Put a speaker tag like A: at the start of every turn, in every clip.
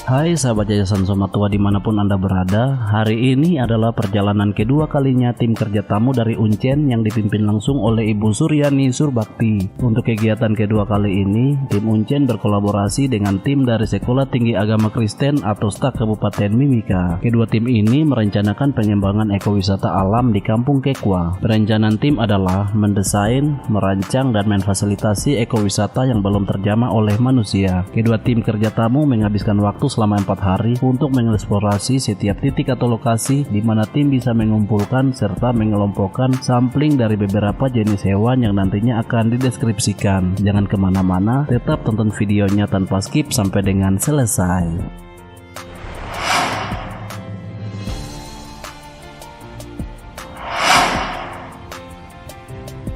A: Hai sahabat Yayasan Somatua dimanapun Anda berada, hari ini adalah perjalanan kedua kalinya tim kerja tamu dari Uncen yang dipimpin langsung oleh Ibu Suryani Surbakti. Untuk kegiatan kedua kali ini, tim Uncen berkolaborasi dengan tim dari Sekolah Tinggi Agama Kristen atau STAK Kabupaten Mimika. Kedua tim ini merencanakan pengembangan ekowisata alam di Kampung Kekwa. Perencanaan tim adalah mendesain, merancang, dan memfasilitasi ekowisata yang belum terjamah oleh manusia. Kedua tim kerja tamu menghabiskan waktu selama 4 hari untuk mengeksplorasi setiap titik atau lokasi di mana tim bisa mengumpulkan serta mengelompokkan sampling dari beberapa jenis hewan yang nantinya akan dideskripsikan. Jangan kemana-mana, tetap tonton videonya tanpa skip sampai dengan selesai.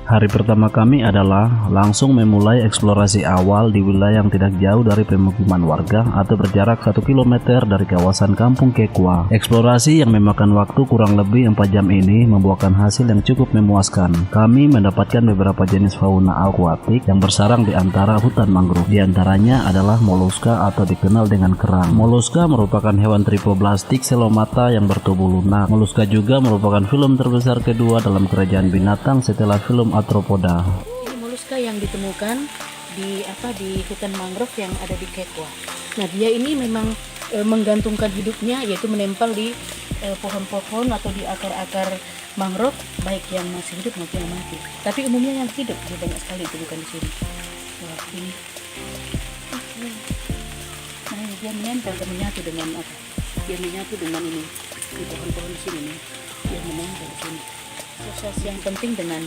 A: Hari pertama kami adalah langsung memulai eksplorasi awal di wilayah yang tidak jauh dari pemukiman warga atau berjarak 1 km dari kawasan Kampung Kekwa. Eksplorasi yang memakan waktu kurang lebih 4 jam ini membuahkan hasil yang cukup memuaskan. Kami mendapatkan beberapa jenis fauna akuatik yang bersarang di antara hutan mangrove. Di antaranya adalah moluska atau dikenal dengan kerang. Moluska merupakan hewan tripoblastik selomata yang bertubuh lunak. Moluska juga merupakan film terbesar kedua dalam kerajaan binatang setelah film Arthropoda.
B: Ini moluska yang ditemukan di hutan mangrove yang ada di Kekwa. Nah, dia ini memang menggantungkan hidupnya, yaitu menempel di pohon-pohon atau di akar-akar mangrove, baik yang masih hidup maupun yang mati. Tapi umumnya yang hidup dia banyak sekali ditemukan di sini. Wah, ini. Nah, dia menempel dan menyatu dengan apa? Dia menyatu dengan ini di pohon-pohon di sini nih. Dia menempel di sini. Proses yang penting dengan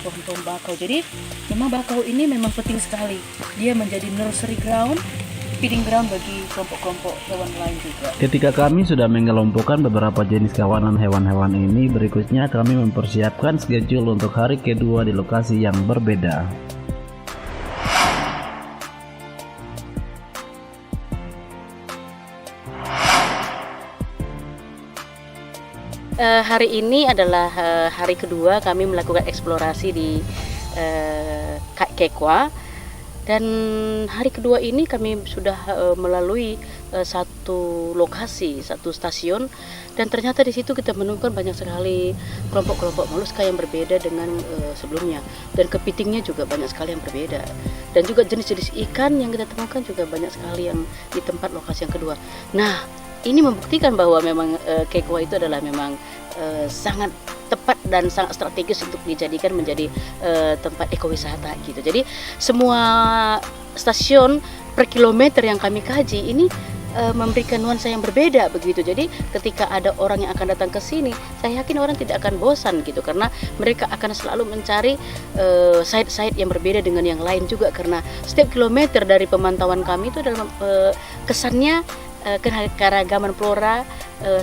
B: pohon-pohon bakau. Jadi memang bakau ini memang penting sekali. Dia menjadi nursery ground, feeding ground bagi kelompok-kelompok hewan lain juga.
A: Ketika kami sudah mengelompokkan beberapa jenis kawanan hewan-hewan ini, berikutnya kami mempersiapkan schedule untuk hari kedua di lokasi yang berbeda.
B: Hari ini adalah hari kedua kami melakukan eksplorasi di Kekwa, dan hari kedua ini kami sudah melalui satu lokasi, satu stasiun, dan ternyata di situ kita menemukan banyak sekali kelompok-kelompok moluska yang berbeda dengan sebelumnya, dan kepitingnya juga banyak sekali yang berbeda, dan juga jenis-jenis ikan yang kita temukan juga banyak sekali yang di tempat lokasi yang kedua. Nah, ini membuktikan bahwa memang Kekwa itu adalah memang sangat tepat dan sangat strategis untuk dijadikan menjadi tempat ekowisata gitu. Jadi semua stasiun per kilometer yang kami kaji ini memberikan nuansa yang berbeda begitu. Jadi ketika ada orang yang akan datang ke sini, saya yakin orang tidak akan bosan gitu, karena mereka akan selalu mencari site-site yang berbeda dengan yang lain juga, karena setiap kilometer dari pemantauan kami itu adalah kesannya keragaman flora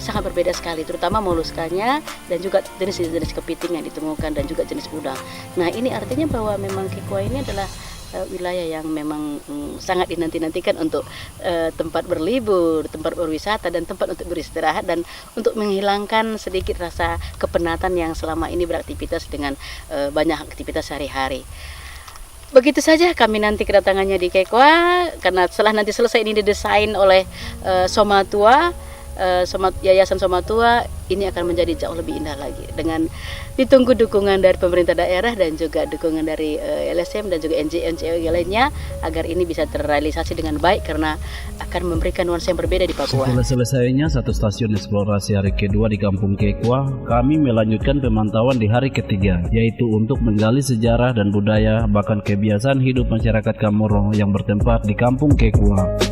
B: sangat berbeda sekali, terutama moluskanya dan juga jenis-jenis kepiting yang ditemukan dan juga jenis udang. Nah, ini artinya bahwa memang Kekwa ini adalah wilayah yang memang sangat dinanti-nantikan untuk tempat berlibur, tempat berwisata, dan tempat untuk beristirahat dan untuk menghilangkan sedikit rasa kepenatan yang selama ini beraktivitas dengan banyak aktivitas sehari-hari. Begitu saja kami nanti kedatangannya di Kekwa, karena setelah nanti selesai ini didesain oleh Somatua, Yayasan Somatua, ini akan menjadi jauh lebih indah lagi dengan ditunggu dukungan dari pemerintah daerah dan juga dukungan dari LSM dan juga NGO lainnya agar ini bisa terrealisasi dengan baik, karena akan memberikan nuansa yang berbeda di Papua.
A: Setelah selesainya satu stasiun eksplorasi hari kedua di Kampung Kekwa, kami melanjutkan pemantauan di hari ketiga, yaitu untuk menggali sejarah dan budaya bahkan kebiasaan hidup masyarakat Kamoro yang bertempat di Kampung Kekwa.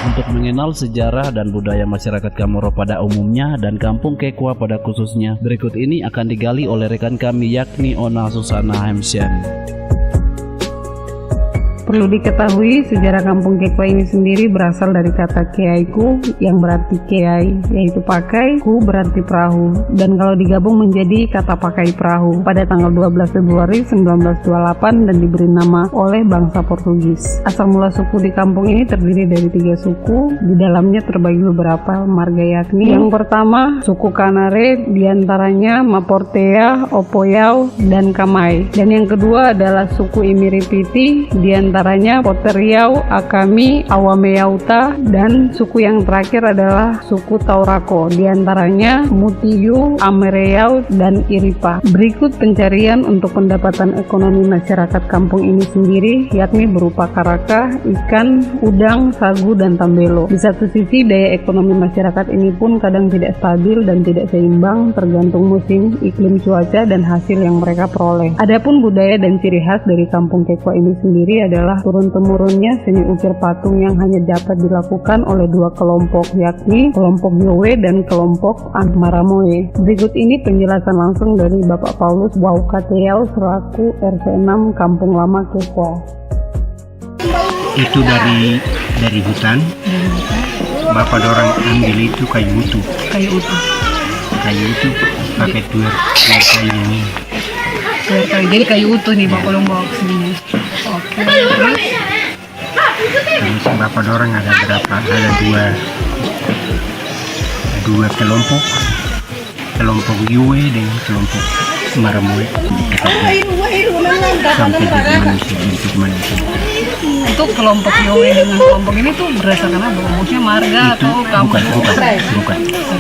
A: Untuk mengenal sejarah dan budaya masyarakat Kamoro pada umumnya dan Kampung Kekwa pada khususnya, berikut ini akan digali oleh rekan kami yakni Ona Susana Hemsian.
C: Perlu diketahui, sejarah Kampung Kekwa ini sendiri berasal dari kata keaiku yang berarti keai, yaitu pakai, ku berarti perahu, dan kalau digabung menjadi kata pakai perahu pada tanggal 12 Februari 1928 dan diberi nama oleh bangsa Portugis. Asal mula suku di kampung ini terdiri dari 3 suku, di dalamnya terbagi beberapa marga, yakni yang pertama suku Kanare, diantaranya Maportea, Opoyau, dan Kamai, dan yang kedua adalah suku Imiripiti, diantaranya Poteriau, Akami, Awameyauta, dan suku yang terakhir adalah suku Taurako, diantaranya Mutiyu, Amereyau, dan Iripa. Berikut pencarian untuk pendapatan ekonomi masyarakat kampung ini sendiri, yakni berupa karaka, ikan, udang, sagu, dan tambelo. Di satu sisi, daya ekonomi masyarakat ini pun kadang tidak stabil dan tidak seimbang, tergantung musim, iklim, cuaca, dan hasil yang mereka peroleh. Adapun budaya dan ciri khas dari kampung Kekwa ini sendiri adalah turun-temurunnya seni ukir patung yang hanya dapat dilakukan oleh 2 kelompok, yakni kelompok Yowe dan kelompok Maramoe. Berikut ini penjelasan langsung dari Bapak Paulus Waukateau selaku RT 6 Kampung Lama Kekwa.
D: Itu dari hutan. Bapak dorang ambil itu kayu utuh pakai tuer kayu ini.
C: Jadi kayu utuh nih Bapak bawa ke sini. Oke.
D: Terus bapak dorang ada dua kelompok Yue dengan kelompok Maramoe sampai jadi manusia.
C: Itu kelompok Yowe dengan kelompok ini tuh berdasarkan apa? Maksudnya marga
D: Itu
C: atau kampung?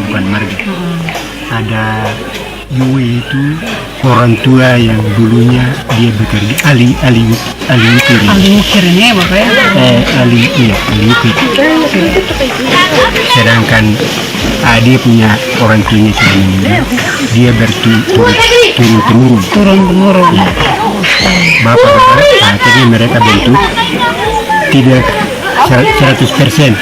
D: bukan marga. Ada Yue itu orang tua yang dulunya dia bekerja ahli ukir.
C: Ahli ukir ini ya Bapak ya?
D: ahli ukir. Sedangkan dia punya orang tuanya sudah meninggal, dia turun-temurun. Bapak jadi mereka bentuk tidak 100%.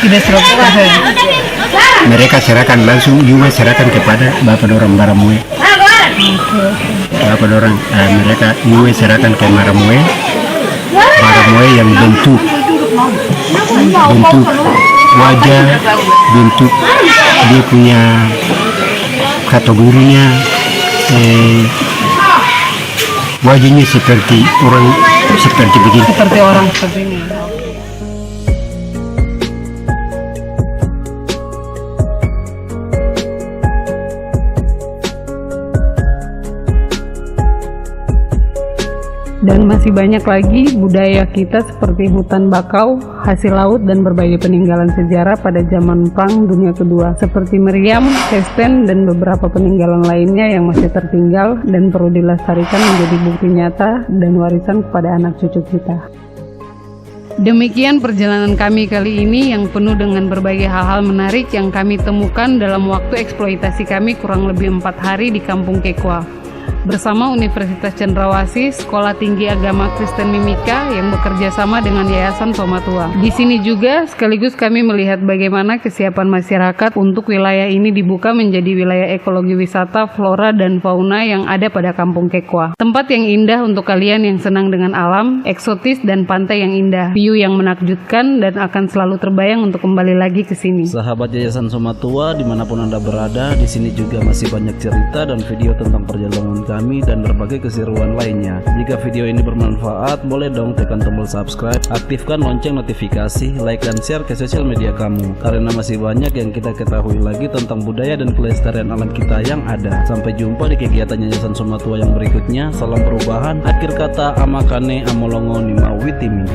D: Mereka serahkan langsung, juga serahkan kepada bapak orang Maramoe. Bapak orang mereka juga serahkan ke Maramoe yang bentuk wajah, bentuk dia punya kategorinya, wajahnya seperti orang seperti begini.
C: Seperti orang seperti ini. Dan masih banyak lagi budaya kita seperti hutan bakau, hasil laut, dan berbagai peninggalan sejarah pada zaman Perang Dunia Kedua seperti meriam, kesten, dan beberapa peninggalan lainnya yang masih tertinggal dan perlu dilestarikan menjadi bukti nyata dan warisan kepada anak cucu kita. Demikian perjalanan kami kali ini yang penuh dengan berbagai hal-hal menarik yang kami temukan dalam waktu eksploitasi kami kurang lebih 4 hari di Kampung Kekwa. Bersama Universitas Cendrawasih, Sekolah Tinggi Agama Kristen Mimika yang bekerja sama dengan Yayasan Somatua. Di sini juga sekaligus kami melihat bagaimana kesiapan masyarakat untuk wilayah ini dibuka menjadi wilayah ekologi wisata, flora dan fauna yang ada pada Kampung Kekwa. Tempat yang indah untuk kalian yang senang dengan alam, eksotis dan pantai yang indah, view yang menakjubkan dan akan selalu terbayang untuk kembali lagi ke sini.
A: Sahabat Yayasan Somatua dimanapun Anda berada, di sini juga masih banyak cerita dan video tentang perjalanan kami dan berbagai keseruan lainnya. Jika video ini bermanfaat, boleh dong tekan tombol subscribe, aktifkan lonceng notifikasi, like dan share ke sosial media kamu, karena masih banyak yang kita ketahui lagi tentang budaya dan kelestarian alam kita yang ada. Sampai jumpa di kegiatan Yayasan Somatua yang berikutnya. Salam perubahan. Akhir kata, amakane amolongo nima witimi.